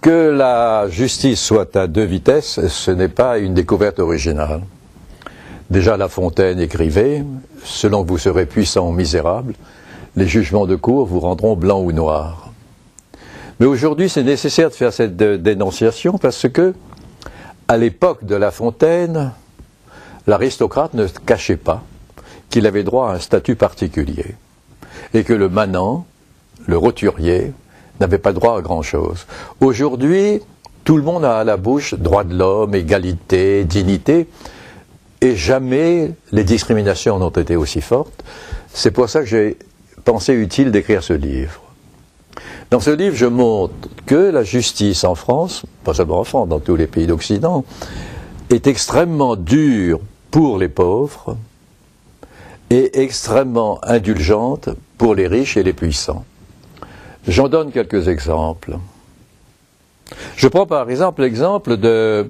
Que la justice soit à deux vitesses, ce n'est pas une découverte originale. Déjà La Fontaine écrivait « Selon que vous serez puissant ou misérable, les jugements de cour vous rendront blanc ou noir ». Mais aujourd'hui, c'est nécessaire de faire cette dénonciation parce que, à l'époque de La Fontaine, l'aristocrate ne cachait pas qu'il avait droit à un statut particulier et que le manant, le roturier, n'avait pas droit à grand-chose. Aujourd'hui, tout le monde a à la bouche droit de l'homme, égalité, dignité, et jamais les discriminations n'ont été aussi fortes. C'est pour ça que j'ai pensé utile d'écrire ce livre. Dans ce livre, je montre que la justice en France, pas seulement en France, dans tous les pays d'Occident, est extrêmement dure pour les pauvres et extrêmement indulgente pour les riches et les puissants. J'en donne quelques exemples. Je prends par exemple l'exemple du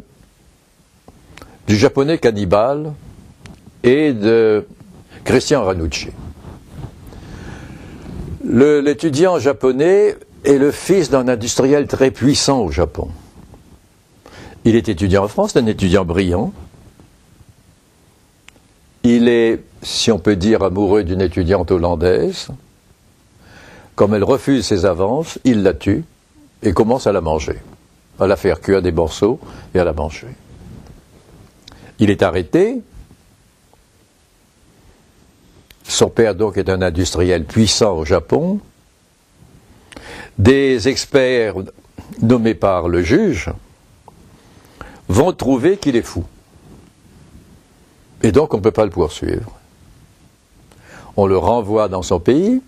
japonais cannibale et de Christian Ranucci. L'étudiant japonais est le fils d'un industriel très puissant au Japon. Il est étudiant en France, c'est un étudiant brillant. Il est, si on peut dire, amoureux d'une étudiante hollandaise. Comme elle refuse ses avances, il la tue et commence à la manger, à la faire cuire des morceaux et à la manger. Il est arrêté. Son père donc est un industriel puissant au Japon. Des experts nommés par le juge vont trouver qu'il est fou. Et donc on ne peut pas le poursuivre. On le renvoie dans son pays.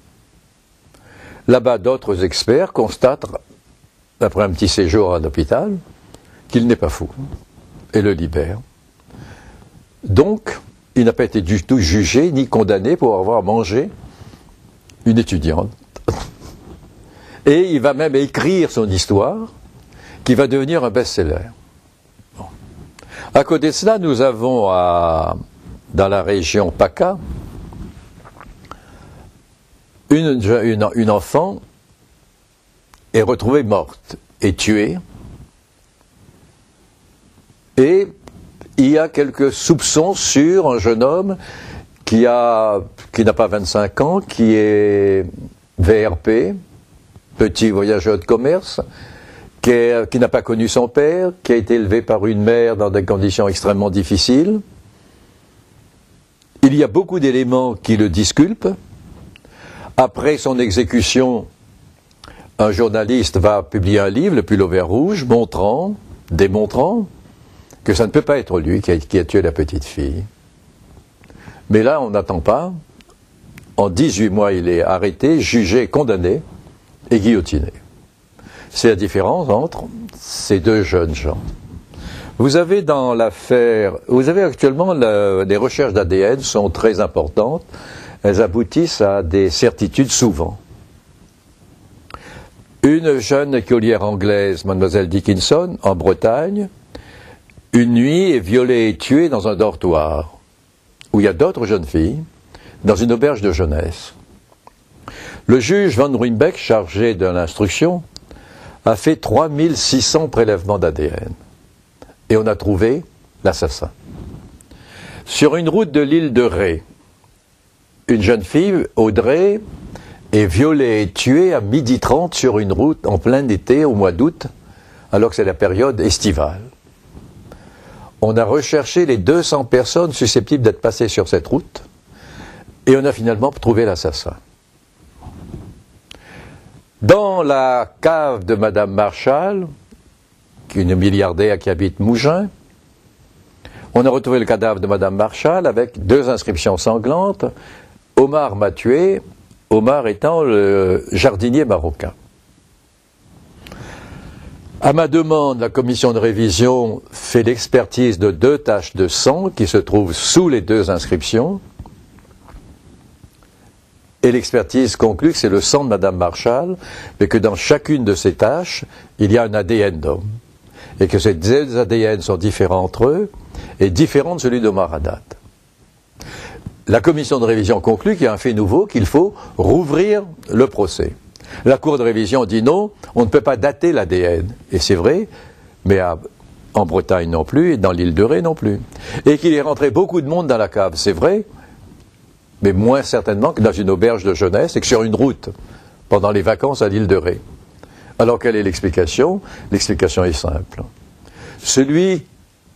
Là-bas, d'autres experts constatent, après un petit séjour à l'hôpital, qu'il n'est pas fou et le libèrent. Donc, il n'a pas été du tout jugé ni condamné pour avoir mangé une étudiante. Et il va même écrire son histoire, qui va devenir un best-seller. Bon. À côté de cela, nous avons dans la région PACA, une enfant est retrouvée morte et tuée. Et il y a quelques soupçons sur un jeune homme qui n'a pas 25 ans, qui est VRP, petit voyageur de commerce, qui n'a pas connu son père, qui a été élevé par une mère dans des conditions extrêmement difficiles. Il y a beaucoup d'éléments qui le disculpent. Après son exécution, un journaliste va publier un livre, Le Pull au vert rouge, démontrant que ça ne peut pas être lui qui a tué la petite fille. Mais là, on n'attend pas. En 18 mois, il est arrêté, jugé, condamné et guillotiné. C'est la différence entre ces deux jeunes gens. Vous avez actuellement, les recherches d'ADN sont très importantes. Elles aboutissent à des certitudes souvent. Une jeune écolière anglaise, mademoiselle Dickinson, en Bretagne, une nuit est violée et tuée dans un dortoir, où il y a d'autres jeunes filles, dans une auberge de jeunesse. Le juge Van Ruymbeck, chargé de l'instruction, a fait 3600 prélèvements d'ADN. Et on a trouvé l'assassin. Sur une route de l'île de Ré, une jeune fille, Audrey, est violée et tuée à 12h30 sur une route en plein été, au mois d'août, alors que c'est la période estivale. On a recherché les 200 personnes susceptibles d'être passées sur cette route, et on a finalement trouvé l'assassin. Dans la cave de Madame Marshall, une milliardaire qui habite Mougins, on a retrouvé le cadavre de Madame Marshall avec 2 inscriptions sanglantes. Omar m'a tué, Omar étant le jardinier marocain. À ma demande, la commission de révision fait l'expertise de 2 taches de sang qui se trouvent sous les 2 inscriptions. Et l'expertise conclut que c'est le sang de Madame Marshall, mais que dans chacune de ces taches, il y a un ADN d'homme. Et que ces 2 ADN sont différents entre eux, et différents de celui d'Omar Haddad. La commission de révision conclut qu'il y a un fait nouveau, qu'il faut rouvrir le procès. La Cour de révision dit non, on ne peut pas dater l'ADN. Et c'est vrai, mais en Bretagne non plus, et dans l'île de Ré non plus. Et qu'il est rentré beaucoup de monde dans la cave, c'est vrai, mais moins certainement que dans une auberge de jeunesse et que sur une route, pendant les vacances à l'île de Ré. Alors quelle est l'explication? L'explication est simple. Celui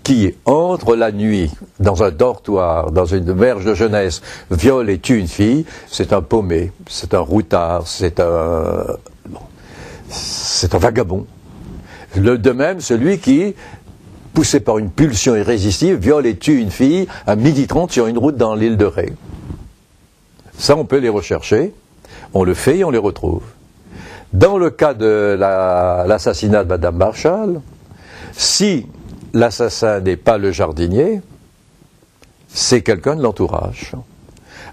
qui entre la nuit dans un dortoir, dans une auberge de jeunesse, viole et tue une fille, c'est un paumé, c'est un routard, c'est un vagabond. De même, celui qui, poussé par une pulsion irrésistible, viole et tue une fille à 12h30 sur une route dans l'île de Ré. Ça, on peut les rechercher, on le fait et on les retrouve. Dans le cas de l'assassinat de Madame Marshall, si l'assassin n'est pas le jardinier, c'est quelqu'un de l'entourage.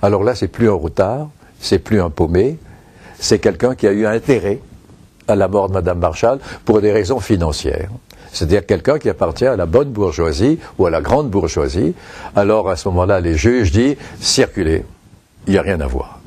Alors là, c'est plus un routard, c'est plus un paumé, c'est quelqu'un qui a eu intérêt à la mort de Madame Marshall pour des raisons financières. C'est-à-dire quelqu'un qui appartient à la bonne bourgeoisie ou à la grande bourgeoisie. Alors à ce moment-là, les juges disent « circulez, il n'y a rien à voir ».